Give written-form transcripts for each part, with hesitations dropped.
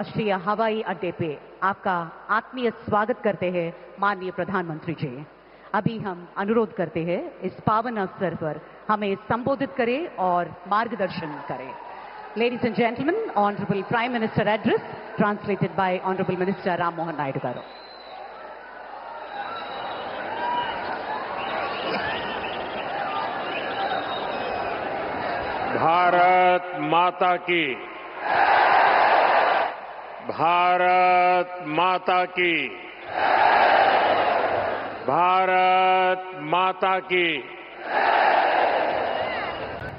राष्ट्रीय हवाई अड्डे पे आपका आत्मीय स्वागत करते हैं माननीय प्रधानमंत्री जी। अभी हम अनुरोध करते हैं इस पावन अवसर पर हमें संबोधित करें और मार्गदर्शन करें। Ladies and gentlemen, Honorable Prime Minister address translated by Honorable Minister Ram Mohan Naidu garu. Bharat माता की, भारत माता की, भारत माता की।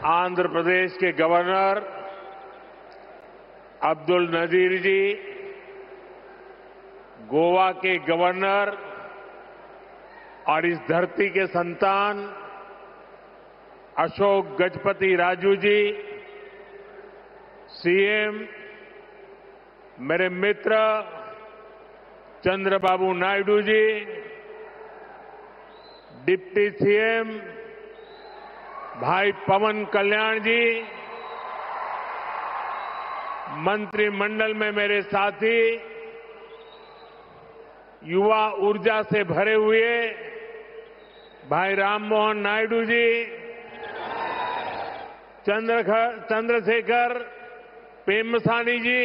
आंध्र प्रदेश के गवर्नर अब्दुल नजीर जी, गोवा के गवर्नर और इस धरती के संतान अशोक गजपति राजू जी, सीएम मेरे मित्र चंद्रबाबू नायडू जी, डिप्टी सीएम भाई पवन कल्याण जी, मंत्रिमंडल में मेरे साथी, युवा ऊर्जा से भरे हुए भाई राम मोहन नायडू जी, चंद्रशेखर पेम्मसानी जी,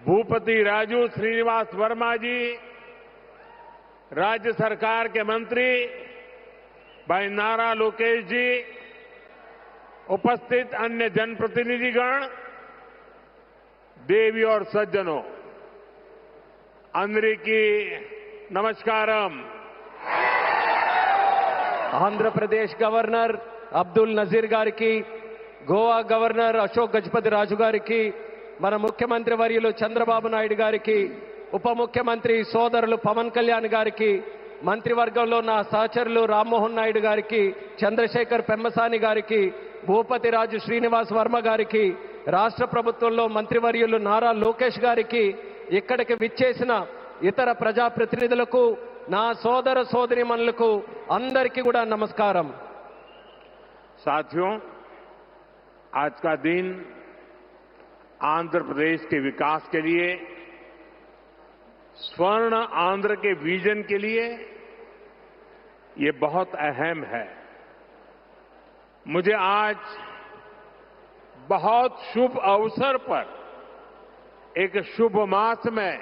भूपति राजू श्रीनिवास वर्मा जी, राज्य सरकार के मंत्री भाई नारा लोकेश जी, उपस्थित अन्य जनप्रतिनिधिगण, देवी और सज्जनों, अंदरिकी नमस्कारम। ఆంధ్ర ప్రదేశ్ గవర్నర్ అబ్దుల్ నజీర్ గారికి, గోవా గవర్నర్ అశోక్ గజపతి రాజు గారికి, మన ముఖ్యమంత్రి వర్యులు చంద్రబాబు నాయుడు గారికి, ఉప ముఖ్యమంత్రి సోదరులు పవన్ కళ్యాణ్ గారికి, మంత్రివర్గంలో నా సహచరులు రామ్మోహన్ నాయుడు గారికి, చంద్రశేఖర్ పెమ్మసాని గారికి, భూపతి రాజు శ్రీనివాస్ వర్మ గారికి, రాష్ట్ర ప్రభుత్వంలో మంత్రివర్యులు నారా లోకేష్ గారికి, ఇక్కడికి విచ్చేసిన ఇతర ప్రజాప్రతినిధులకు, నా సోదర సోదరీమణులకు అందరికీ కూడా నమస్కారం। साथियों, आज का दिन आंध्र प्रदेश के विकास के लिए, स्वर्ण आंध्र के विजन के लिए ये बहुत अहम है। मुझे आज बहुत शुभ अवसर पर एक शुभ मास में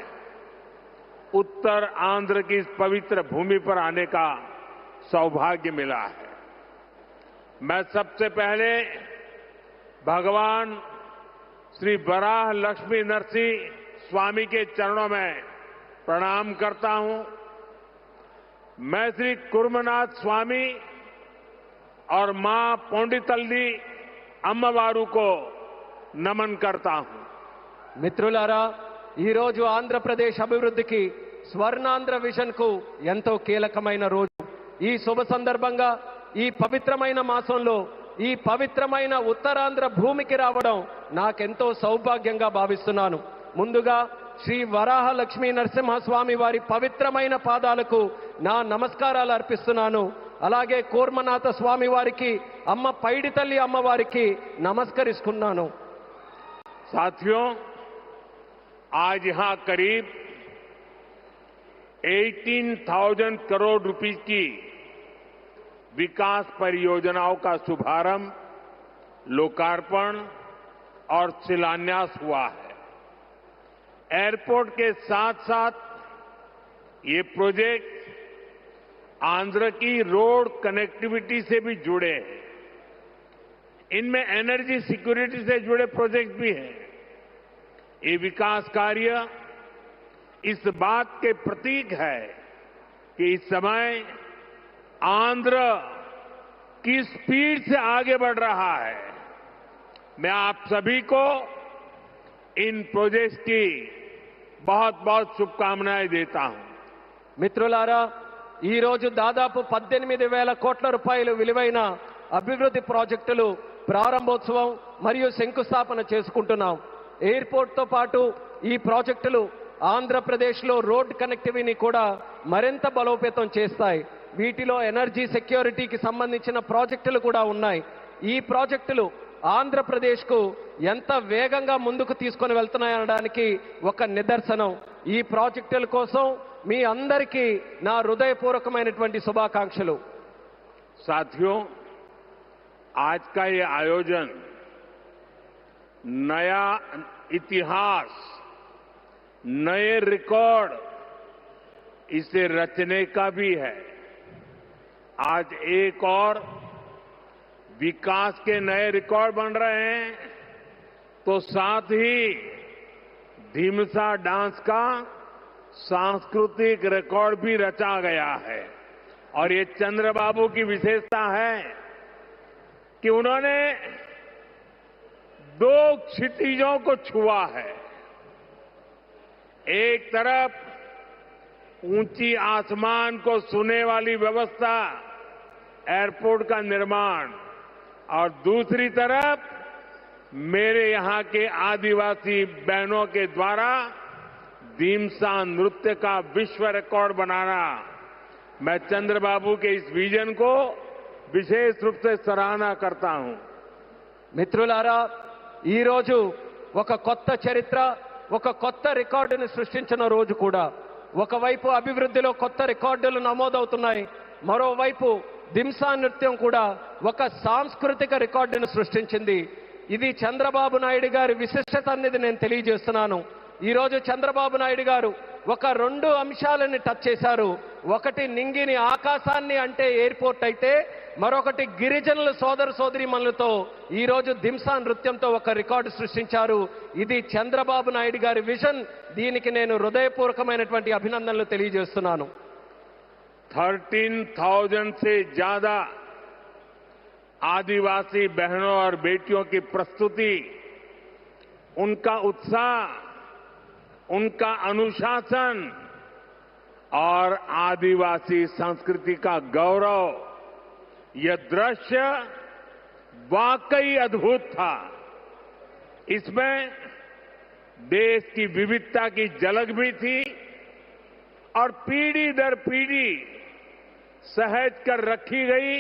उत्तर आंध्र की इस पवित्र भूमि पर आने का सौभाग्य मिला है। मैं सबसे पहले भगवान श्री वराह लक्ष्मी नरसिंह स्वामी के चरणों में प्रणाम करता हूं। मैं श्री कुर्मनाथ स्वामी और मां पोंडितल्ली अम्मवारू को नमन करता हूं। మిత్రులారా, ఈ రోజు ఆంధ్రప్రదేశ్ అభివృద్ధికి స్వర్ణాంధ్ర విజన్ కు ఎంతో కీలకమైన రోజు। ఈ శుభ సందర్భంగా ఈ పవిత్రమైన మాసంలో ఈ పవిత్రమైన ఉత్తరాంధ్ర భూమికి రావడం నాకెంతో సౌభాగ్యంగా భావిస్తున్నాను। ముందుగా శ్రీ వరాహ లక్ష్మీ నరసింహస్వామి వారి పవిత్రమైన పాదాలకు నా నమస్కారాలు అర్పిస్తున్నాను। అలాగే కూర్మనాథ స్వామి వారికి, అమ్మ పైడితల్లి అమ్మవారికి నమస్కరిస్తున్నాను। साथियों, आज यहां करीब 18,000 करोड़ रुपए की विकास परियोजनाओं का शुभारंभ, लोकार्पण और शिलान्यास हुआ है। एयरपोर्ट के साथ साथ ये प्रोजेक्ट आंध्र की रोड कनेक्टिविटी से भी जुड़े हैं। इनमें एनर्जी सिक्योरिटी से जुड़े प्रोजेक्ट भी हैं। ये विकास कार्य इस बात के प्रतीक है कि इस समय आंध्र की स्पीड से आगे बढ़ रहा है। मैं आप सभी को इन प्रोजेक्ट्स की बहुत बहुत शुभकामनाएं देता हूं। మిత్రులారా, ఈ రోజు దాదాపు 18,000 కోట్ల రూపాయలు విలువైన అభివృద్ధి ప్రాజెక్టులు ప్రారంభోత్సవం మరియు శంకుస్థాపన చేసుకుంటున్నాం। ఎయిర్పోర్ట్ తో పాటు ఈ ప్రాజెక్టులు ఆంధ్రప్రదేశ్లో రోడ్ కనెక్టివిటీని కూడా మరింత బలోపేతం చేస్తాయి। వీటిలో ఎనర్జీ సెక్యూరిటీకి సంబంధించిన ప్రాజెక్టులు కూడా ఉన్నాయి। ఈ ప్రాజెక్టులు ఆంధ్రప్రదేశ్కు ఎంత వేగంగా ముందుకు తీసుకొని వెళ్తున్నాయనడానికి ఒక నిదర్శనం. ఈ ప్రాజెక్టుల కోసం మీ అందరికీ నా హృదయపూర్వకమైనటువంటి శుభాకాంక్షలు. साथियों, आज का ये आयोजन नया इतिहास, नए रिकॉर्ड इसे रचने का भी है. आज एक और विकास के नए रिकॉर्ड बन रहे हैं, तो साथ ही ढीमसा डांस का सांस्कृतिक रिकॉर्ड भी रचा गया है. और ये चंद्रबाबू की विशेषता है कि उन्होंने दो क्षितिजों को छुआ है. एक तरफ ऊंची आसमान को छूने वाली व्यवस्था, एयरपोर्ट का निर्माण, और दूसरी तरफ मेरे यहां के आदिवासी बहनों के द्वारा ढीमसा नृत्य का विश्व रिकॉर्ड बनाना. मैं चंद्रबाबू के इस विजन को विशेष रूप से सराहना करता हूं. మిత్రులారా, ఈ రోజు ఒక కొత్త చరిత్ర, ఒక కొత్త రికార్డును సృష్టించిన రోజు కూడా. ఒకవైపు అభివృద్ధిలో కొత్త రికార్డులు నమోదవుతున్నాయి, మరోవైపు దింసా నృత్యం కూడా ఒక సాంస్కృతిక రికార్డును సృష్టించింది. ఇది చంద్రబాబు నాయుడు గారి విశిష్టత అనేది నేను తెలియజేస్తున్నాను. ఈ రోజు చంద్రబాబు నాయుడు గారు ఒక రెండు అంశాలను టచ్ చేశారు. ఒకటి నింగిని ఆకాశాన్ని అంటే ఎయిర్పోర్ట్ అయితే, మరొకటి గిరిజనుల సోదర సోదరీమణులతో ఈ రోజు దింసా నృత్యంతో ఒక రికార్డు సృష్టించారు. ఇది చంద్రబాబు నాయుడు గారి విజన్. దీనికి నేను హృదయపూర్వకమైనటువంటి అభినందనలు తెలియజేస్తున్నాను. 13,000 से ज्यादा आदिवासी बहनों और बेटियों की प्रस्तुति, उनका उत्साह, उनका अनुशासन और आदिवासी संस्कृति का गौरव, यह दृश्य वाकई अद्भुत था. इसमें देश की विविधता की झलक भी थी और पीढ़ी दर पीढ़ी सहेज कर रखी गई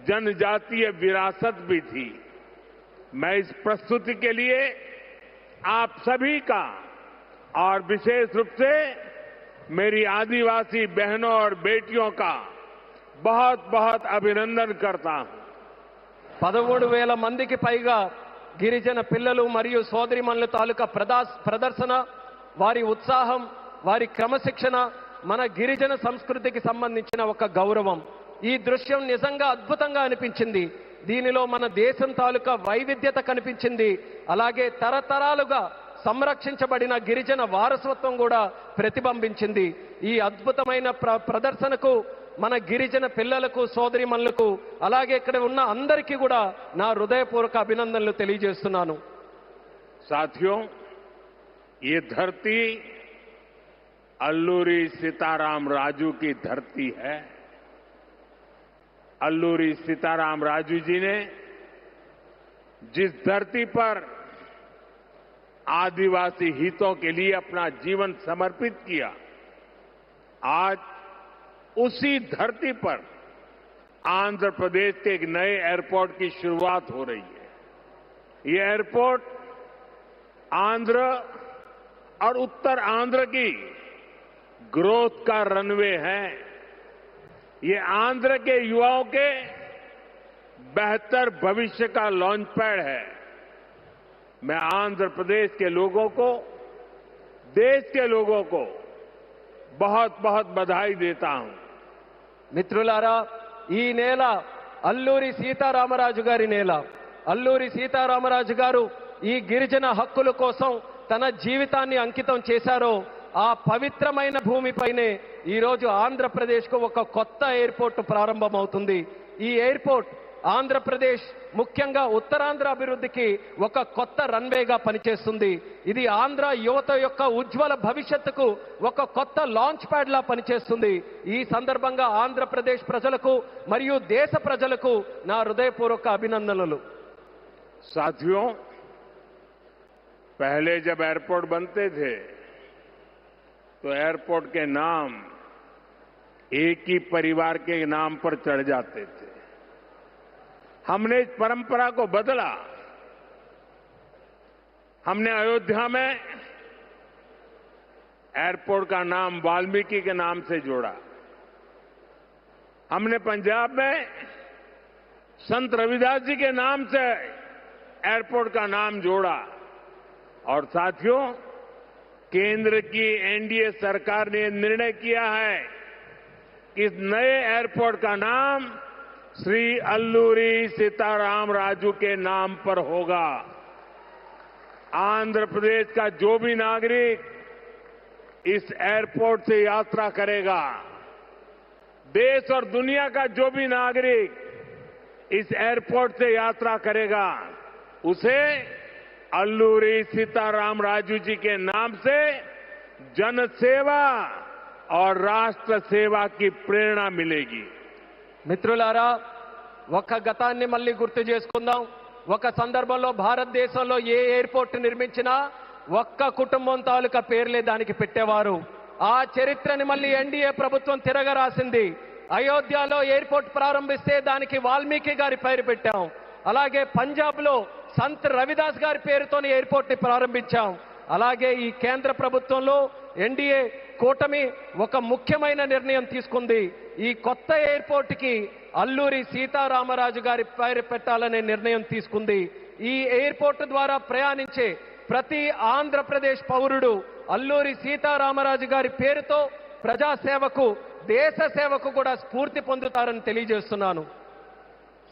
जनजातीय विरासत भी थी. मैं इस प्रस्तुति के लिए आप सभी का और विशेष रूप से मेरी आदिवासी बहनों और बेटियों का बहुत बहुत अभिनंदन करता हूं. 13,000 మందికి పైగా గిరిజన పిల్లలు మరియు సోదరిమణుల తాలూకా ప్రదర్శన, వారి ఉత్సాహం, వారి క్రమశిక్షణ మన గిరిజన సంస్కృతికి సంబంధించిన ఒక గౌరవం. ఈ దృశ్యం నిజంగా అద్భుతంగా అనిపించింది. దీనిలో మన దేశం తాలూకా వైవిధ్యత కనిపించింది. అలాగే తరతరాలుగా సంరక్షించబడిన గిరిజన వారసత్వం కూడా ప్రతిబింబించింది. ఈ అద్భుతమైన ప్రదర్శనకు మన గిరిజన పిల్లలకు, సోదరిమణులకు, అలాగే ఇక్కడ ఉన్న అందరికీ కూడా నా హృదయపూర్వక అభినందనలు తెలియజేస్తున్నాను. साथियों, ये धरती अल्लूरी सीताराम राजू की धरती है. अल्लूरी सीताराम राजू जी ने जिस धरती पर आदिवासी हितों के लिए अपना जीवन समर्पित किया, आज उसी धरती पर आंध्र प्रदेश के एक नए एयरपोर्ट की शुरुआत हो रही है. ये एयरपोर्ट आंध्र और उत्तर आंध्र की ग्रोथ का रनवे है. ये आंध्र के युवाओं के बेहतर भविष्य का लॉन्च पैड है. मैं आंध्र प्रदेश के लोगों को, देश के लोगों को बहुत बहुत बधाई देता हूं. మిత్రులారా, ఈ నేల అల్లూరి సీతారామరాజు గారి నేల. అల్లూరి సీతారామరాజు గారు ఈ గిరిజన హక్కుల కోసం తన జీవితాన్ని అంకితం చేశారో ఆ పవిత్రమైన భూమిపైనే ఈరోజు ఆంధ్రప్రదేశ్కు ఒక కొత్త ఎయిర్పోర్ట్ ప్రారంభమవుతుంది. ఈ ఎయిర్పోర్ట్ ఆంధ్రప్రదేశ్, ముఖ్యంగా ఉత్తరాంధ్ర అభివృద్ధికి ఒక కొత్త రన్వేగా పనిచేస్తుంది. ఇది ఆంధ్ర యువత యొక్క ఉజ్వల భవిష్యత్తుకు ఒక కొత్త లాంచ్ ప్యాడ్ లా పనిచేస్తుంది. ఈ సందర్భంగా ఆంధ్రప్రదేశ్ ప్రజలకు మరియు దేశ ప్రజలకు నా హృదయపూర్వక అభినందనలు. साथियों, पहले जब एयरपोर्ट बनते थे तो एयरपोर्ट के नाम एक ही परिवार के नाम पर चढ़ जाते थे. हमने इस परंपरा को बदला। हमने अयोध्या में एयरपोर्ट का नाम वाल्मीकि के नाम से जोड़ा। हमने पंजाब में संत रविदास जी के नाम से एयरपोर्ट का नाम जोड़ा। और साथियों, केंद्र की एनडीए सरकार ने निर्णय किया है कि इस नए एयरपोर्ट का नाम श्री अल्लूरी सीताराम राजू के नाम पर होगा। आंध्र प्रदेश का जो भी नागरिक इस एयरपोर्ट से यात्रा करेगा, देश और दुनिया का जो भी नागरिक इस एयरपोर्ट से यात्रा करेगा, उसे अल्लूरी सीताराम राजू जी के नाम से जनसेवा और राष्ट्र सेवा की प्रेरणा मिलेगी। మిత్రులారా, ఒక గతాన్ని మళ్ళీ గుర్తు చేసుకుందాం. ఒక సందర్భంలో భారతదేశంలో ఏ ఎయిర్పోర్ట్ నిర్మించినా ఒక్క కుటుంబం తాలూకా పేర్లే దానికి పెట్టేవారు. ఆ చరిత్రని మళ్ళీ ఎన్డీఏ ప్రభుత్వం తిరగరాసింది. అయోధ్యలో ఎయిర్పోర్ట్ ప్రారంభిస్తే దానికి వాల్మీకి గారి పేరు పెట్టాం. అలాగే పంజాబ్ లో సంత్ రవిదాస్ గారి పేరుతోని ఎయిర్పోర్ట్ ని ప్రారంభించాం. అలాగే ఈ కేంద్ర ప్రభుత్వంలో ఎన్డీఏ కూటమి ఒక ముఖ్యమైన నిర్ణయం తీసుకుంది. ఈ కొత్త ఎయిర్పోర్ట్ కి అల్లూరి సీతారామరాజు గారి పేరు పెట్టాలనే నిర్ణయం తీసుకుంది. ఈ ఎయిర్పోర్ట్ ద్వారా ప్రయాణించే ప్రతి ఆంధ్రప్రదేశ్ పౌరుడు అల్లూరి సీతారామరాజు గారి పేరుతో ప్రజాసేవకు, దేశ సేవకు కూడా స్ఫూర్తి పొందుతారని తెలియజేస్తున్నాను.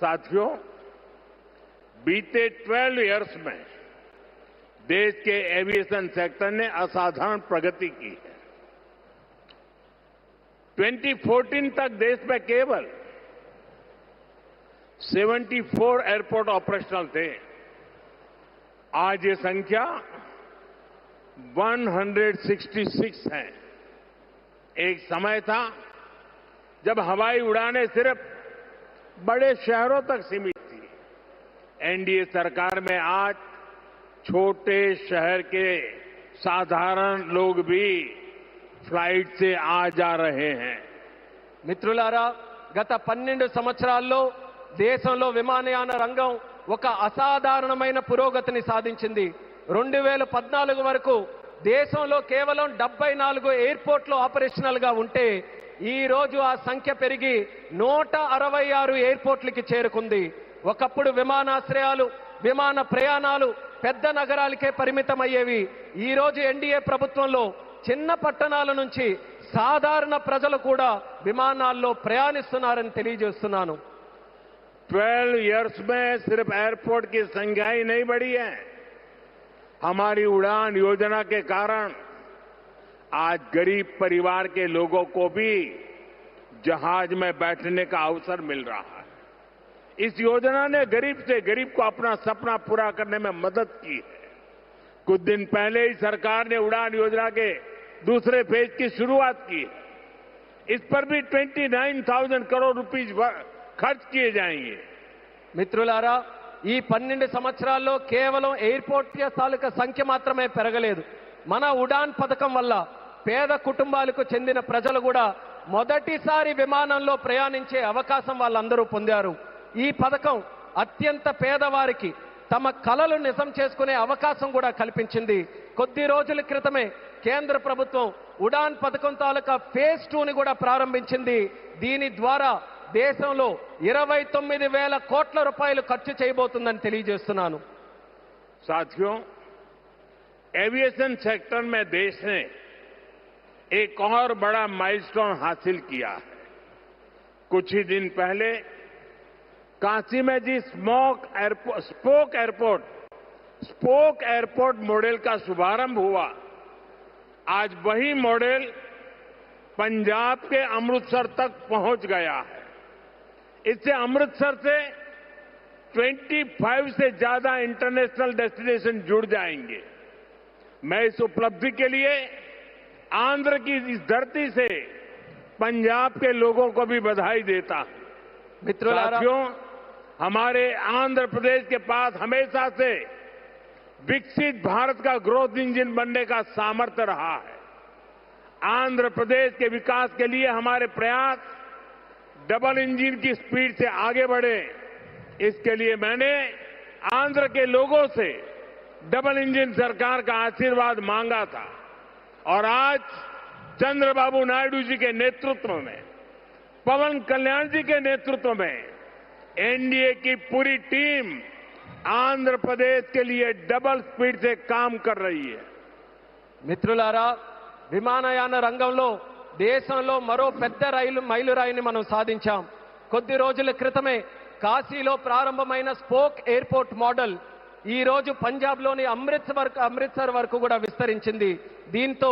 साथियों, बीते 12 इयर्स में देश के एविएशन सेक्टर ने असाधारण प्रगति की है। 2014 तक देश में केवल 74 एयरपोर्ट ऑपरेशनल थे। आज ये संख्या 166 है। एक समय था जब हवाई उड़ानें सिर्फ बड़े शहरों तक सीमित थी। एनडीए सरकार में आज छोटे शहर के साधारण लोग भी फ्लाइट से आ जा रहे हैं। మిత్రులారా, గత 12 సంవత్సరాల్లో దేశంలో విమానయాన రంగం ఒక అసాధారణమైన పురోగతిని సాధించింది. 2014 వరకు దేశంలో కేవలం 74 ఎయిర్పోర్ట్లు ఆపరేషనల్ గా ఉంటే ఈ రోజు ఆ సంఖ్య పెరిగి 166 ఎయిర్పోర్ట్లకి చేరుకుంది. ఒకప్పుడు విమానాశ్రయాలు, విమాన ప్రయాణాలు పెద్ద నగరాలకే పరిమితమయ్యేవి. ఈ రోజు ఎన్డీఏ ప్రభుత్వంలో చిన్న పట్టణాల నుంచి సాధారణ ప్రజలు కూడా విమానాల్లో ప్రయాణిస్తున్నారని తెలియజేస్తున్నాను. 12 इयर्स में सिर्फ एयरपोर्ट की संख्या ही नहीं बढ़ी है। हमारी उड़ान योजना के कारण आज गरीब परिवार के लोगों को भी जहाज में बैठने का अवसर मिल रहा है। इस योजना ने गरीब से गरीब को अपना सपना पूरा करने में मदद की है। कुछ दिन पहले ही सरकार ने उड़ान योजना के दूसरे फेज की शुरुआत की है। इस पर भी 29,000 करोड़ रुपीज खर्च किए जाएंगे। మిత్రులారా, ఈ 12 సంవత్సరాల్లో కేవలం ఎయిర్పోర్ట్ తాలూకా సంఖ్య మాత్రమే పెరగలేదు. మన ఉడాన్ పథకం వల్ల పేద కుటుంబాలకు చెందిన ప్రజలు కూడా మొదటిసారి విమానంలో ప్రయాణించే అవకాశం వాళ్ళందరూ పొందారు. ఈ పథకం అత్యంత పేదవారికి తమ కలలు నిజం చేసుకునే అవకాశం కూడా కల్పించింది. కొద్ది రోజుల క్రితమే కేంద్ర ప్రభుత్వం ఉడాన్ పథకం తాలూకా ఫేజ్ 2ని కూడా ప్రారంభించింది. దీని ద్వారా దేశంలో 29,000 కోట్ల రూపాయలు ఖర్చు చేయబోతుందని తెలియజేస్తున్నాను. साथियों, एविएशन सेक्टर में देश ने एक और बड़ा माइलस्टोन हासिल किया है। कुछ ही दिन पहले काशी में जी स्पोक एयरपोर्ट मॉडल का शुभारंभ हुआ। आज वही मॉडल पंजाब के अमृतसर तक पहुंच गया है। इससे अमृतसर से 25 से ज्यादा इंटरनेशनल डेस्टिनेशन जुड़ जाएंगे। मैं इस उपलब्धि के लिए आंध्र की इस धरती से पंजाब के लोगों को भी बधाई देता हूं। साथियों, हमारे आंध्र प्रदेश के पास हमेशा से विकसित भारत का ग्रोथ इंजन बनने का सामर्थ्य रहा है। आंध्र प्रदेश के विकास के लिए हमारे प्रयास डबल इंजन की स्पीड से आगे बढ़े इसके लिए मैंने आंध्र के लोगों से डबल इंजन सरकार का आशीर्वाद मांगा था और आज चंद्रबाबू नायडू जी के नेतृत्व में, पवन कल्याण जी के नेतृत्व में एनडीए की पूरी टीम आंध्र प्रदेश के लिए डबल स्पीड से काम कर रही है। మిత్రులారా, విమానయాన రంగంలో దేశంలో మరో పెద్ద మైలురాయిని మనం సాధించాం. కొద్ది రోజుల క్రితమే కాశీలో ప్రారంభమైన స్పోక్ ఎయిర్పోర్ట్ మోడల్ ఈ రోజు పంజాబ్లోని అమృత్సర్ వరకు కూడా విస్తరించింది. దీంతో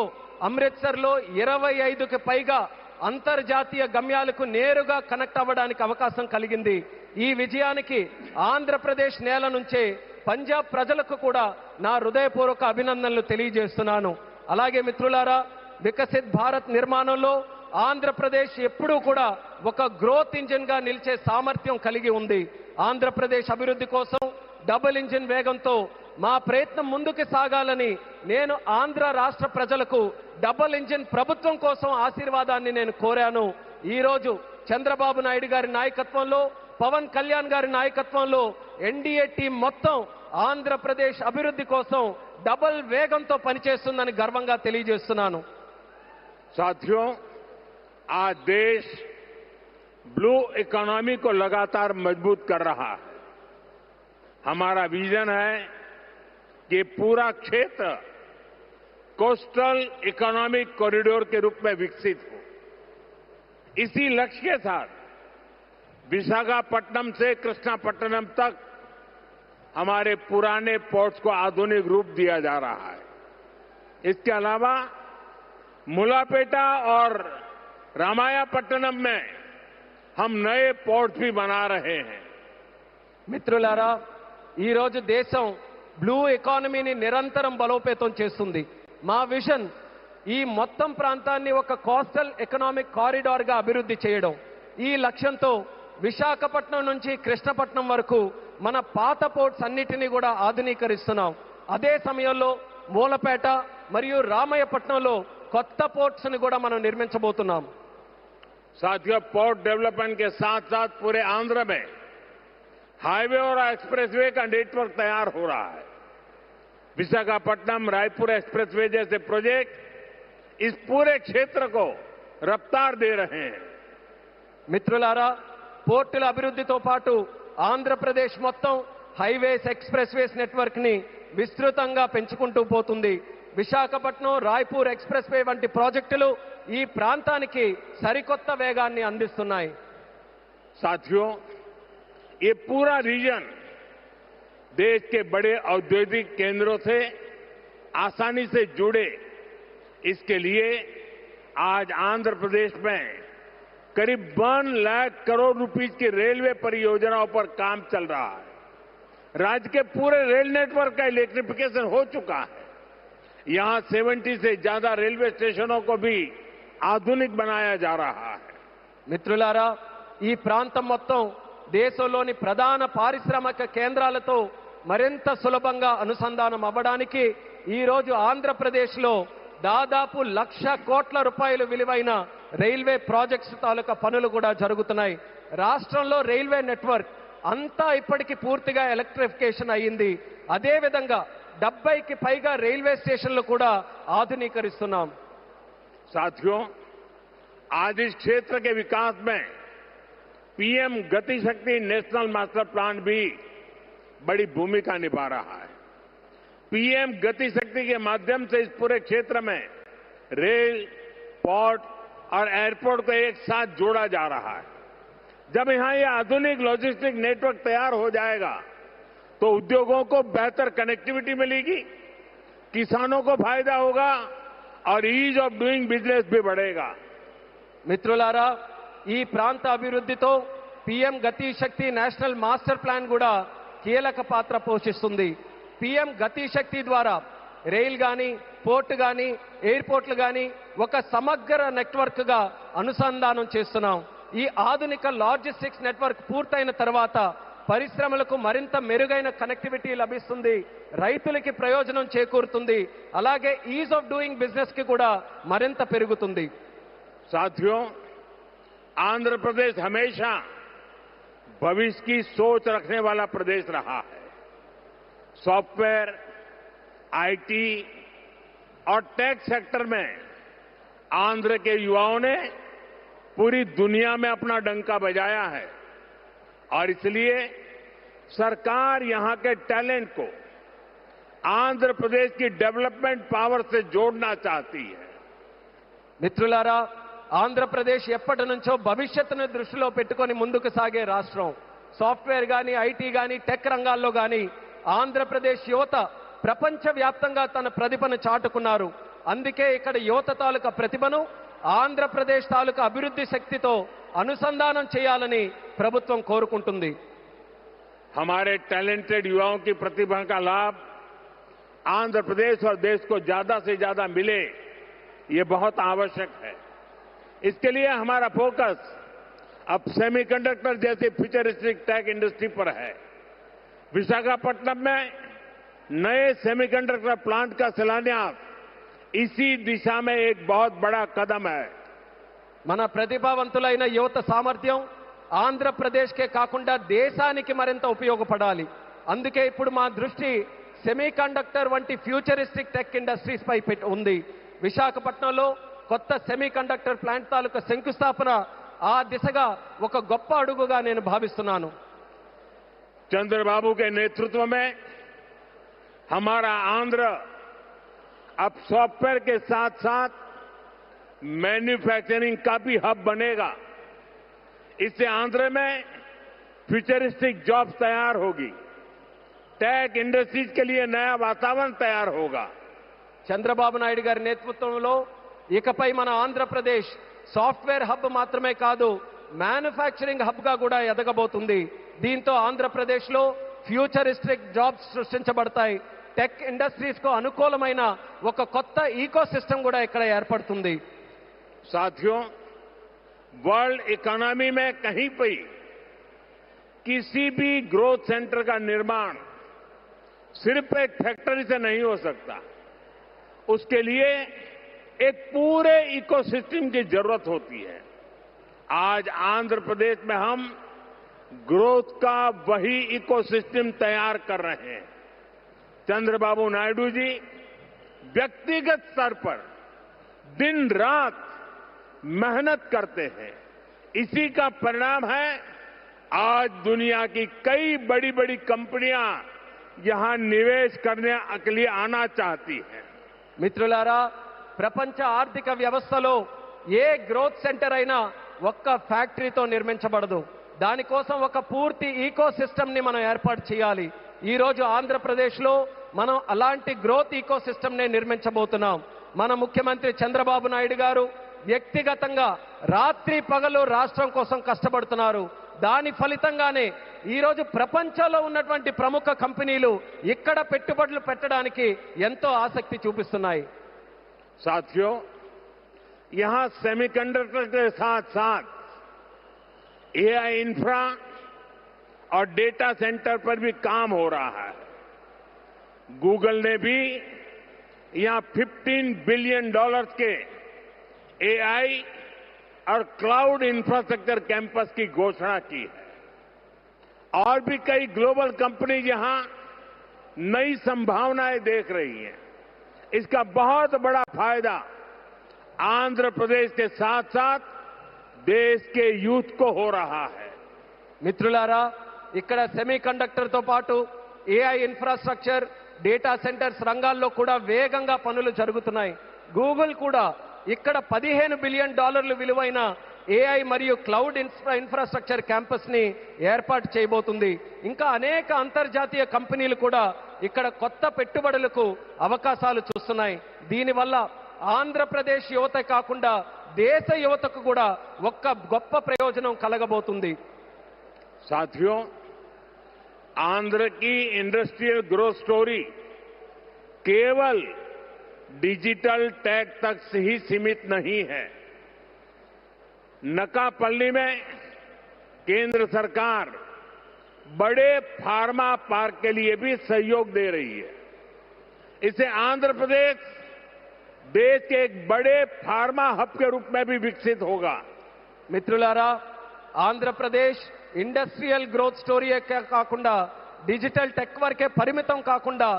అమృత్సర్లో 25కి పైగా అంతర్జాతీయ గమ్యాలకు నేరుగా కనెక్ట్ అవ్వడానికి అవకాశం కలిగింది. ఈ విజయానికి ఆంధ్రప్రదేశ్ నేల నుంచే పంజాబ్ ప్రజలకు కూడా నా హృదయపూర్వక అభినందనలు తెలియజేస్తున్నాను. అలాగే మిత్రులారా, వికసిత్ భారత్ నిర్మాణంలో ఆంధ్రప్రదేశ్ ఎప్పుడూ కూడా ఒక గ్రోత్ ఇంజిన్ గా నిలిచే సామర్థ్యం కలిగి ఉంది. ఆంధ్రప్రదేశ్ అభివృద్ధి కోసం డబుల్ ఇంజిన్ వేగంతో మా ప్రయత్నం ముందుకు సాగాలని నేను ఆంధ్ర రాష్ట్ర ప్రజలకు డబుల్ ఇంజిన్ ప్రభుత్వం కోసం ఆశీర్వాదాన్ని నేను కోరాను. ఈ రోజు చంద్రబాబు నాయుడు గారి నాయకత్వంలో, పవన్ కళ్యాణ్ గారి నాయకత్వంలో ఎన్డీఏ టీం మొత్తం ఆంధ్రప్రదేశ్ అభివృద్ధి కోసం డబుల్ వేగంతో పనిచేస్తుందని గర్వంగా తెలియజేస్తున్నాను. साथियों, आज देश ब्लू इकोनॉमी को लगातार मजबूत कर रहा है. हमारा विजन है कि पूरा क्षेत्र कोस्टल इकोनॉमिक कॉरिडोर के रूप में विकसित हो. इसी लक्ष्य के साथ विशाखापट्टनम से कृष्णापट्टनम तक हमारे पुराने पोर्ट्स को आधुनिक रूप दिया जा रहा है. इसके अलावा मुलापेटा और रामायापट्टनम में हम नए पोर्ट भी बना रहे हैं. మిత్రులారా, ఈ రోజు దేశం బ్లూ ఎకానమీని నిరంతరం బలోపేతం చేస్తుంది. మా విజన్ ఈ మొత్తం ప్రాంతాన్ని ఒక కోస్టల్ ఎకనామిక్ కారిడార్ గా అభివృద్ధి చేయడం. ఈ లక్ష్యంతో విశాఖపట్నం నుంచి కృష్ణపట్నం వరకు మన పాత పోర్ట్స్ అన్నిటినీ కూడా ఆధునీకరిస్తున్నాం. అదే సమయంలో మూలపేట మరియు రామయ్యపట్నంలో కొత్త పోర్ట్స్ ని కూడా మనం నిర్మించబోతున్నాం. साथियों, पोर्ट डेवलपमेंट के साथ साथ पूरे आंध्र में हाईवे और एक्सप्रेसवे का नेटवर्क तैयार हो रहा है. विशाखापट्टनम रायपुर एक्सप्रेसवे जैसे प्रोजेक्ट इस पूरे क्षेत्र को रफ्तार दे रहे हैं. మిత్రులారా, పోర్టుల అభివృద్ధితో పాటు ఆంధ్రప్రదేశ్ మొత్తం హైవేస్, ఎక్స్ప్రెస్వేస్ నెట్వర్క్ ని విస్తృతంగా పెంచుకుంటూ పోతుంది. విశాఖపట్నం రాయ్పూర్ ఎక్స్ప్రెస్ వే వంటి ప్రాజెక్టులు ఈ ప్రాంతానికి సరికొత్త వేగాన్ని అందిస్తున్నాయి. साथियों, ये पूरा रीजन देश के बड़े औद्योगिक केंद्रों से आसानी से जुड़े, इसके लिए आज आंध्र प्रदेश में करीब 1 लाख करोड़ रुपए की रेलवे परियोजनाओं पर काम चल रहा है. राज्य के पूरे रेल नेटवर्क का इलेक्ट्रिफिकेशन हो चुका है. यहां 70 से ज्यादा रेलवे स्टेशनों को भी आधुनिक बनाया जा रहा है. మిత్రులారా, ఈ ప్రాంతం మొత్తం దేశంలోని ప్రధాన పారిశ్రామిక కేంద్రాలతో మరింత సులభంగా అనుసంధానం అవ్వడానికి ఈ రోజు ఆంధ్రప్రదేశ్లో దాదాపు 1,00,000 కోట్ల రూపాయలు విలువైన రైల్వే ప్రాజెక్ట్స్ తాలూకా పనులు కూడా జరుగుతున్నాయి. రాష్ట్రంలో రైల్వే నెట్వర్క్ అంతా ఇప్పటికీ పూర్తిగా ఎలక్ట్రిఫికేషన్ అయ్యింది. అదేవిధంగా 70కి పైగా రైల్వే స్టేషన్లు కూడా ఆధునీకరిస్తున్నాం. साथियों, आज इस क्षेत्र के विकास में पीएम गति शक्ति नेशनल मास्टर प्लान भी बड़ी भूमिका निभा रहा है. पीएम गति शक्ति के माध्यम से इस पूरे क्षेत्र में रेल, पोर्ट और एयरपोर्ट को एक साथ जोड़ा जा रहा है. जब यहां ये आधुनिक लॉजिस्टिक नेटवर्क तैयार हो जाएगा तो उद्योगों को बेहतर कनेक्टिविटी मिलेगी, किसानों को फायदा होगा और ईज ऑफ डूइंग बिजनेस भी बढ़ेगा. మిత్రులారా, ఈ ప్రాంత అభివృద్ధితో పీఎం గతి శక్తి నేషనల్ మాస్టర్ ప్లాన్ కూడా కీలక పాత్ర పోషిస్తుంది. పీఎం గతి శక్తి ద్వారా రైల్ గాని, పోర్ట్ గాని, ఎయిర్పోర్ట్లు గాని ఒక సమగ్ర నెట్వర్క్ గా అనుసంధానం చేస్తున్నాం. ఈ ఆధునిక లాజిస్టిక్స్ నెట్వర్క్ పూర్తయిన తర్వాత పరిశ్రమలకు మరింత మెరుగైన కనెక్టివిటీ లభిస్తుంది, రైతులకి ప్రయోజనం చేకూరుతుంది, అలాగే ఈజ్ ఆఫ్ డూయింగ్ బిజినెస్ కి కూడా మరింత పెరుగుతుంది. साथियों, आंध्र प्रदेश हमेशा भविष्य की सोच रखने वाला प्रदेश रहा है। सॉफ्टवेयर, आईटी और टेक सेक्टर में आंध्र के युवाओं ने पूरी दुनिया में अपना डंका बजाया है और इसलिए सरकार यहां के टैलेंट को आंध्र प्रदेश की डेवलपमेंट पावर से जोड़ना चाहती है। మిత్రులారా, ఆంధ్రప్రదేశ్ ఎప్పటి నుంచో భవిష్యత్తును దృష్టిలో పెట్టుకొని ముందుకు సాగే రాష్ట్రం. సాఫ్ట్వేర్ గాని, ఐటీ గాని, టెక్ రంగాల్లో గాని ఆంధ్రప్రదేశ్ యువత ప్రపంచవ్యాప్తంగా తన ప్రతిభను చాటుకున్నారు. అందుకే ఇక్కడ యువత తాలూకా ప్రతిభను ఆంధ్రప్రదేశ్ తాలూకా అభివృద్ధి శక్తితో అనుసంధానం చేయాలని ప్రభుత్వం కోరుకుంటుంది. हमारे टैलेंटेड युवाओं की प्रतिभा का लाभ आंध्र प्रदेश और देश को ज्यादा से ज्यादा मिले, ये बहुत आवश्यक है। इसके लिए हमारा फोकस अब सेमीकंडक्टर जैसी फ्यूचरिस्टिक टेक इंडस्ट्री पर है। विशाखापट्टनम में नए सेमीकंडक्टर प्लांट का शिलान्यास इसी दिशा में एक बहुत बड़ा कदम है। మన ప్రతిభావంతులైన యువత సామర్థ్యం ఆంధ్రప్రదేశ్కే కాకుండా దేశానికి మరింత ఉపయోగపడాలి. అందుకే ఇప్పుడు మా దృష్టి సెమీకండక్టర్ వంటి ఫ్యూచరిస్టిక్ టెక్ ఇండస్ట్రీస్ పై ఉంది. విశాఖపట్నంలో కొత్త సెమీకండక్టర్ ప్లాంట్ తాలూకా శంకుస్థాపన ఆ దిశగా ఒక గొప్ప అడుగుగా నేను భావిస్తున్నాను. चंद्रबाबू के नेतृत्व में हमारा आंध्र अब सॉफ्टवेयर के साथ साथ मैन्युफैक्चरिंग का भी हब बनेगा। इससे आंध्र में फ्यूचरिस्टिक जॉब्स तैयार होगी, टेक इंडस्ट्रीज के लिए नया वातावरण तैयार होगा। చంద్రబాబు నాయుడు గారి నేతృత్వంలో ఇకపై మన ఆంధ్రప్రదేశ్ సాఫ్ట్వేర్ హబ్ మాత్రమే కాదు, మ్యానుఫ్యాక్చరింగ్ హబ్ గా కూడా ఎదగబోతుంది. దీంతో ఆంధ్రప్రదేశ్ లో ఫ్యూచరిస్టిక్ జాబ్స్ సృష్టించబడతాయి. టెక్ ఇండస్ట్రీస్ కు అనుకూలమైన ఒక కొత్త ఈకో సిస్టమ్ కూడా ఇక్కడ ఏర్పడుతుంది. साथियों, वर्ल्ड इकोनॉमी में कहीं पे किसी भी ग्रोथ सेंटर का निर्माण सिर्फ एक फैक्ट्री से नहीं हो सकता। उसके लिए एक पूरे इकोसिस्टम की जरूरत होती है। आज आंध्र प्रदेश में हम ग्रोथ का वही इकोसिस्टम तैयार कर रहे हैं। चंद्रबाबू नायडू जी व्यक्तिगत स्तर पर दिन रात मेहनत करते हैं। इसी का परिणाम है आज दुनिया की कई बड़ी बड़ी कंपनियां यहां निवेश करने के लिए आना चाहती हैं। మిత్రులారా, ప్రపంచ ఆర్థిక వ్యవస్థలో ఏ గ్రోత్ సెంటర్ అయినా ఒక్క ఫ్యాక్టరీతో నిర్మించబడదు. దానికోసం ఒక పూర్తి ఈకో సిస్టమ్ ని మనం ఏర్పాటు చేయాలి. ఈ రోజు ఆంధ్రప్రదేశ్లో మనం అలాంటి గ్రోత్ ఈకో సిస్టమ్ ని నిర్మించబోతున్నాం. మన ముఖ్యమంత్రి చంద్రబాబు నాయుడు గారు వ్యక్తిగతంగా రాత్రి పగలు రాష్ట్రం కోసం కష్టపడుతున్నారు. దాని ఫలితంగానే ఈ రోజు ప్రపంచంలో ఉన్నటువంటి ప్రముఖ కంపెనీలు ఇక్కడ పెట్టుబడులు పెట్టడానికి ఎంతో ఆసక్తి చూపిస్తున్నాయి. साथियों, यहां सेमीकंडक्टर के साथ साथ एआई इंफ्रा और डेटा सेंटर पर भी काम हो रहा है। गूगल ने भी यहां $15 बिलियन के एआई और क्लाउड इंफ्रास्ट्रक्चर कैंपस की घोषणा की है। और भी कई ग्लोबल कंपनी यहां नई संभावनाएं देख रही हैं। इसका बहुत बड़ा फायदा आंध्र प्रदेश के साथ साथ देश के यूथ को हो रहा है। మిత్రులారా, ఇక్కడ సెమీకండక్టర్ తో పాటు ఏఐ ఇన్ఫ్రాస్ట్రక్చర్, డేటా సెంటర్స్ రంగాల్లో కూడా వేగంగా పనులు జరుగుతున్నాయి. గూగుల్ కూడా ఇక్కడ $15 బిలియన్ విలువైన ఏఐ మరియు క్లౌడ్ ఇన్ఫ్రాస్ట్రక్చర్ క్యాంపస్ ని ఏర్పాటు చేయబోతుంది. ఇంకా అనేక అంతర్జాతీయ కంపెనీలు కూడా ఇక్కడ కొత్త పెట్టుబడులకు అవకాశాలు చూస్తున్నాయి. దీనివల్ల ఆంధ్రప్రదేశ్ యువత కాకుండా దేశ యువతకు కూడా ఒక్క గొప్ప ప్రయోజనం కలగబోతుంది. साथियों, आंध्र की इंडस्ट्रियल ग्रोथ स्टोरी केवल डिजिटल टेक तक से ही सीमित नहीं है। नकापल्ली में केंद्र सरकार बड़े फार्मा पार्क के लिए भी सहयोग दे रही है। इससे आंध्र प्रदेश देश के एक बड़े फार्मा हब के रूप में भी विकसित होगा। మిత్రులారా, ఆంధ్రప్రదేశ్ ఇండస్ట్రియల్ గ్రోత్ స్టోరీయే కాకుండా డిజిటల్ టెక్ వరకే పరిమితం కాకుండా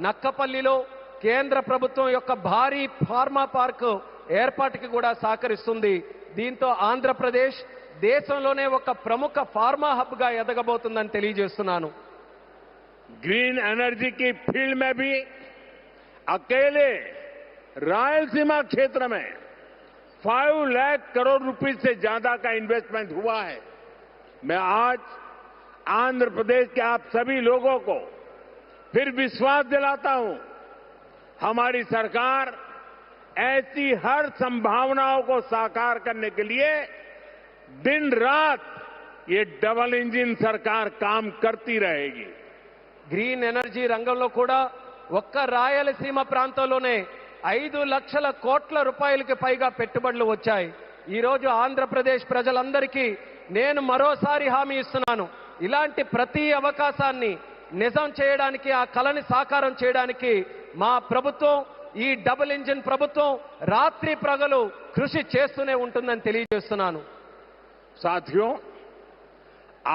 నక్కపల్లిలో కేంద్ర ప్రభుత్వం యొక్క భారీ ఫార్మా పార్క్ ఏర్పాటుకి కూడా సహకరిస్తుంది. దీంతో ఆంధ్రప్రదేశ్ దేశంలోనే ఒక ప్రముఖ ఫార్మా హబ్ గా ఎదగబోతుందని తెలియజేస్తున్నాను. ग्रीन एनर्जी की फील्ड में भी अकेले रायलसीमा क्षेत्र में 5 लाख करोड़ रुपए से ज्यादा का इन्वेस्टमेंट हुआ है. मैं आज आंध्र प्रदेश के आप सभी लोगों को फिर विश्वास दिलाता हूं, हमारी सरकार ऐसी हर संभावनाओं को साकार करने के लिए दिन रात ये डबल इंजन सरकार काम करती रहेगी. గ్రీన్ ఎనర్జీ రంగంలో కూడా ఒక్క రాయలసీమ ప్రాంతంలోనే 5 లక్షల కోట్ల రూపాయలకి పైగా పెట్టుబడులు వచ్చాయి. ఈ రోజు ఆంధ్రప్రదేశ్ ప్రజలందరికీ నేను మరోసారి హామీ ఇస్తున్నాను, ఇలాంటి ప్రతి అవకాశాన్ని నిజం చేయడానికి, ఆ కలని సాకారం చేయడానికి మా ప్రభుత్వం, ఈ డబుల్ ఇంజిన్ ప్రభుత్వం రాత్రి ప్రగలు కృషి చేస్తూనే ఉంటుందని తెలియజేస్తున్నాను. साथियों,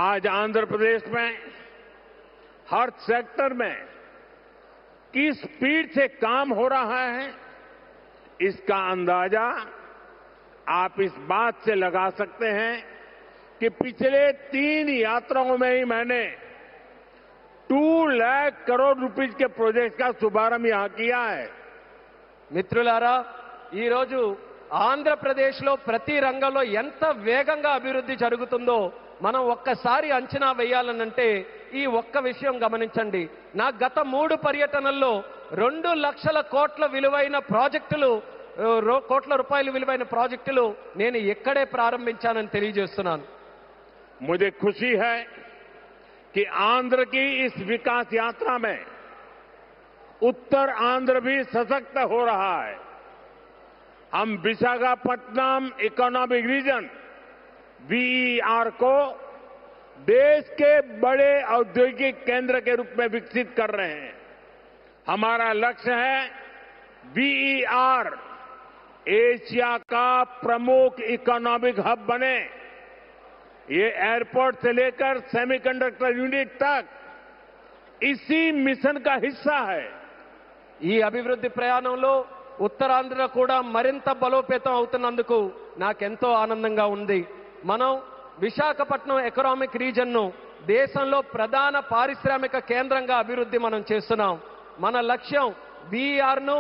आज आंध्र प्रदेश में हर सेक्टर में किस स्पीड से काम हो रहा है, इसका अंदाजा आप इस बात से लगा सकते हैं कि पिछले 3 यात्राओं में ही मैंने 2 लाख करोड़ रुपीस के प्रोजेक्ट का शुभारंभ यहां किया है. మిత్రులారా, ఈ రోజు ఆంధ్రప్రదేశ్లో ప్రతి రంగంలో ఎంత వేగంగా అభివృద్ధి జరుగుతుందో మనం ఒక్కసారి అంచనా వేయాలనంటే ఈ ఒక్క విషయం గమనించండి. నా గత 3 పర్యటనల్లో 2 లక్షల కోట్ల విలువైన ప్రాజెక్టులు, కోట్ల రూపాయల విలువైన ప్రాజెక్టులు నేను ఇక్కడే ప్రారంభించానని తెలియజేస్తున్నాను. मुझे खुशी है कि आंध्र की इस विकास यात्रा में उत्तर आंध्र भी सशक्त हो रहा है. हम विशाखापट्टनम इकोनॉमिक रीजन वीईआर को देश के बड़े औद्योगिक केंद्र के रूप में विकसित कर रहे हैं. हमारा लक्ष्य है वीईआर एशिया का प्रमुख इकोनॉमिक हब बने. ये एयरपोर्ट से लेकर सेमीकंडक्टर यूनिट तक इसी मिशन का हिस्सा है. ఈ అభివృద్ధి ప్రయాణంలో ఉత్తరాంధ్ర కూడా మరింత బలోపేతం అవుతున్నందుకు నాకెంతో ఆనందంగా ఉంది. మనం విశాఖపట్నం ఎకనామిక్ రీజన్ను దేశంలో ప్రధాన పారిశ్రామిక కేంద్రంగా అభివృద్ధి మనం చేస్తున్నాం. మన లక్ష్యం వీఆర్ను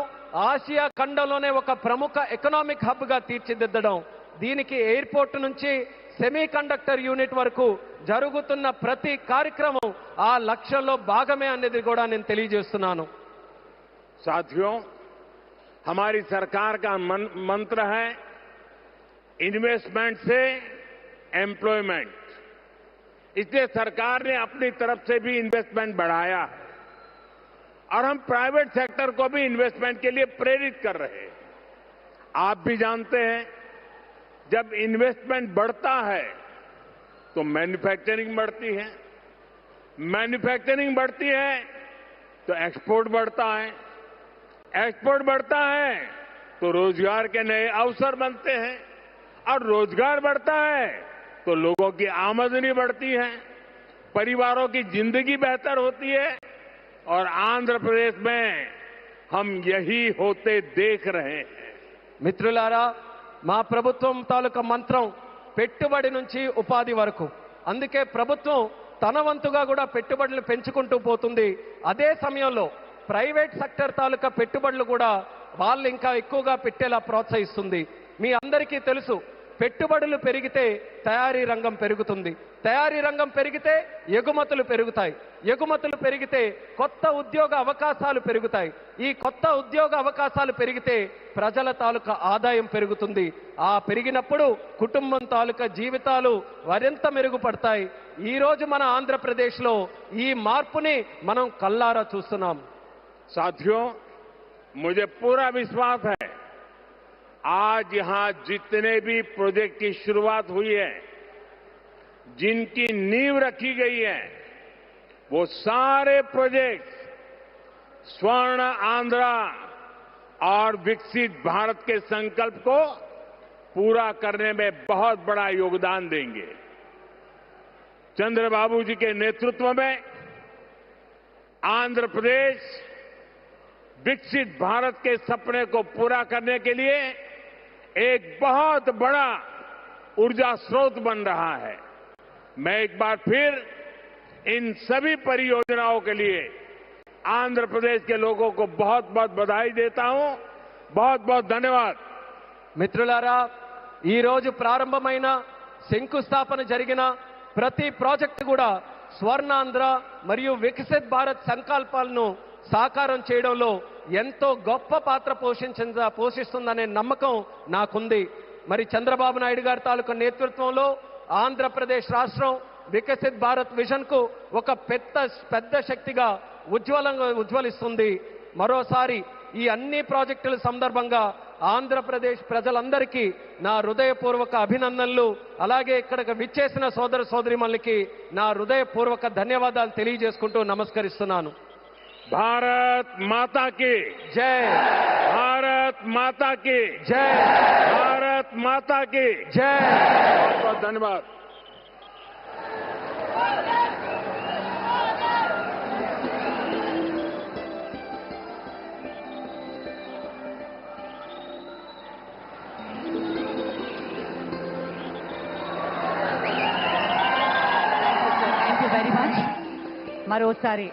ఆసియా ఖండంలోనే ఒక ప్రముఖ ఎకనామిక్ హబ్ గా తీర్చిదిద్దడం. దీనికి ఎయిర్పోర్ట్ నుంచి సెమీ కండక్టర్ యూనిట్ వరకు జరుగుతున్న ప్రతి కార్యక్రమం ఆ లక్ష్యంలో భాగమే అనేది కూడా నేను తెలియజేస్తున్నాను. साथियों, हमारी सरकार का मंत्र है इन्वेस्टमेंट से एम्प्लॉयमेंट. इसलिए सरकार ने अपनी तरफ से भी इन्वेस्टमेंट बढ़ाया है और हम प्राइवेट सेक्टर को भी इन्वेस्टमेंट के लिए प्रेरित कर रहे हैं. आप भी जानते हैं, जब इन्वेस्टमेंट बढ़ता है तो मैन्युफैक्चरिंग बढ़ती है, मैन्युफैक्चरिंग बढ़ती है तो एक्सपोर्ट बढ़ता है, एक्सपोर्ट बढ़ता है तो रोजगार के नए अवसर बनते हैं और रोजगार बढ़ता है तो लोगों की आमदनी बढ़ती है, परिवारों की जिंदगी बेहतर होती है और आंध्र प्रदेश में हम यही होते देख रहे हैं. మిత్రులారా, మా ప్రభుత్వం తాలూకా మంత్రం పెట్టుబడి నుంచి ఉపాధి వరకు. అందుకే ప్రభుత్వం తన వంతుగా కూడా పెట్టుబడులు పెంచుకుంటూ పోతుంది. అదే సమయంలో ప్రైవేట్ సెక్టర్ తాలూకా పెట్టుబడులు కూడా వాళ్ళు ఇంకా ఎక్కువగా పెట్టేలా ప్రోత్సహిస్తుంది. మీ అందరికీ తెలుసు, పెట్టుబడులు పెరిగితే తయారీ రంగం పెరుగుతుంది, తయారీ రంగం పెరిగితే ఎగుమతులు పెరుగుతాయి, ఎగుమతులు పెరిగితే కొత్త ఉద్యోగ అవకాశాలు పెరుగుతాయి, ఈ కొత్త ఉద్యోగ అవకాశాలు పెరిగితే ప్రజల తాలూకా ఆదాయం పెరుగుతుంది. ఆ పెరిగినప్పుడు కుటుంబం తాలూకా జీవితాలు మరింత మెరుగుపడతాయి. ఈ రోజు మన ఆంధ్రప్రదేశ్లో ఈ మార్పుని మనం కల్లారా చూస్తున్నాం. साथियों, मुझे पूरा विश्वास है आज यहां जितने भी प्रोजेक्ट की शुरुआत हुई है, जिनकी नींव रखी गई है, वो सारे प्रोजेक्ट स्वर्ण आंध्रा और विकसित भारत के संकल्प को पूरा करने में बहुत बड़ा योगदान देंगे. चंद्रबाबू जी के नेतृत्व में आंध्र प्रदेश विकसित भारत के सपने को पूरा करने के लिए एक बहुत बड़ा ऊर्जा स्रोत बन रहा है। मैं एक बार फिर इन सभी परियोजनाओं के लिए आंध्र प्रदेश के लोगों को बहुत बहुत बधाई देता हूं। बहुत बहुत धन्यवाद। మిత్రులారా, ఈ రోజు ప్రారంభమైన శంకుస్థాపన జరిగిన ప్రతి ప్రాజెక్టు కూడా స్వర్ణాంధ్ర మరియు వికసిత్ భారత్ సంకల్పాలను సాకారం చేయడంలో ఎంతో గొప్ప పాత్ర పోషిస్తుందనే నమ్మకం నాకుంది. మరి చంద్రబాబు నాయుడు గారి తాలూకు నేతృత్వంలో ఆంధ్రప్రదేశ్ రాష్ట్రం వికసిత్ భారత్ విజన్ కు ఒక పెద్ద శక్తిగా ఉజ్వలిస్తుంది. మరోసారి ఈ అన్ని ప్రాజెక్టుల సందర్భంగా ఆంధ్రప్రదేశ్ ప్రజలందరికీ నా హృదయపూర్వక అభినందనలు, అలాగే ఇక్కడికి విచ్చేసిన సోదర సోదరీమణులకి నా హృదయపూర్వక ధన్యవాదాలు తెలియజేసుకుంటూ నమస్కరిస్తున్నాను. भारत माता की జై, भारत माता की జై, भारत माता की జై. बहुत बहुत धन्यवाद। Thank you very much. మరోసారి